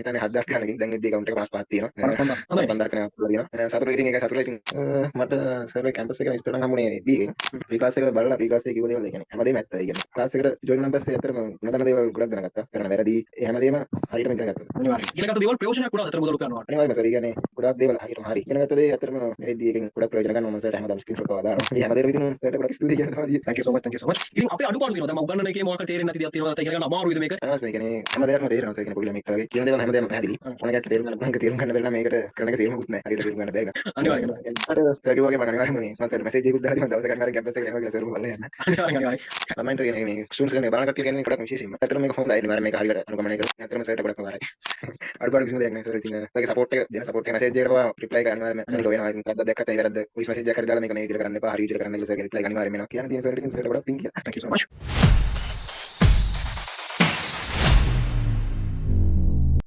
හිතන්නේ 7000 ගණනකින් දැන් එද්දී account එක 55ක් තියෙනවා. 55ක්. හොඳයි. 55ක් නේ අවස්ථාවල තියෙනවා. සතුටුයි ඉතින් ඒක සතුටුයි ඉතින් මට සර් කැම්පස් එකේ ඉස්සරහම හම්බුනේ දී ප්‍රී ක්ලාස් එක බලලා ප්‍රී ක්ලාස් එකේ කිව්ව දේවල් ඒ කියන්නේ හැමදේම ඇත්ත. ඒ කියන්නේ ක්ලාස් එකට ජොයින් වුණාන් පස්සේ අතරම නොදන්න දේවල් ගොඩක් දැනගත්තා. කරන වැරදි ඒ හැමදේම හරියටම ඉගෙන ගත්තා. අනිවාර්යයෙන්. ඉගෙන ගත්ත දේවල් ප්‍රයෝජනයක් වුණාද අතර මුදල් උපයනවා? අනිවාර්යයෙන්ම සර්. ඒ කියන්නේ ගොඩක් දේවල් හරියටම හරි. ඉගෙන ගත්ත දේ අතරම මේ දී එකෙන් ගොඩක් ප්‍රයෝජන ගන්නවා. මම සර්ට හැමදාම ස්ක්‍රීන්ෂොට් එකක් දානවා. මේ හැමදේම ඉතින් සර්ට ගොඩක් ස්තුතියි කියනවා. thank you so much thank you so much. ඉතින් අපේ අඩුපාඩු තියෙනවා. දැන් මම උගන්වන එකේ මොකක්ද තේරෙන්නේ නැති දේවල් තියෙනවා. නැත්නම් ඉගෙන ගන්න අමාරුයිද මේක? අනිවාර්යයෙන්ම ඒ කියන්නේ හැම දෙයක්ම තේරෙනවා සර්. කියන්නේ පොඩි ළමෙක් වගේ කියන දේවල් හැමදේම පැහැදිලි. ඕන එකට තේරුම් ගන්න පුළුවන්. ඒක තේරුම් ගන්න බැරි නම් මේකට කරන එක තේරුමකුත් නැහැ. හරියට තේරුම් ගන්න බැරි නම්. අනිවාර්යයෙන්. මට සර් කිව්වා වගේ මම අනිවාර්යයෙන්ම මේ මම සර්ට මැසේජ් එකකුත් දාලා තියෙනවා. දවසක අනිවාර්යයෙන් කැම්පස් එකට එනවා කියලා සර් බලලා යන්න. අනිවාර්යයෙන්. ළමයින්ට කියන්නේ මේ ස්ටුඩන්ට්ස් කියන්නේ බලන කට්ටිය කියන්නේ ගොඩක් විශේෂයෙන්ම. ඇත්තටම මේක හොඳයි. අනිවාර්යයෙන් මේක හරියට අනුගමනය කරලා. ඇත්තටම සර්ට ගොඩක් හොඳයි. අඩුපාඩු කිසිම දෙයක් නැහැ සර්. ඉතින් ඔයගේ සපෝට් එක දෙන සපෝට් එක මැසේජ් එකට ඔයා රිප්ලයි කරන්න අනිවාර්යයෙන්ම සනික වෙනවා. ඉතින් කද්දක් දැක්කත් ඒ වැරද්ද වොයිස් මැසේජ් එකක් හරි දාලා මේක මේ විදිහට කරන්න එපා. හරි විදිහට කරන්න කියලා සර්ගේ රිප්ලයි අනිවාර්යයෙන්ම එනවා. කියන තියෙන සර්ට ඉතින් සර්ට ගොඩක් පිං කියලා. thank you so much.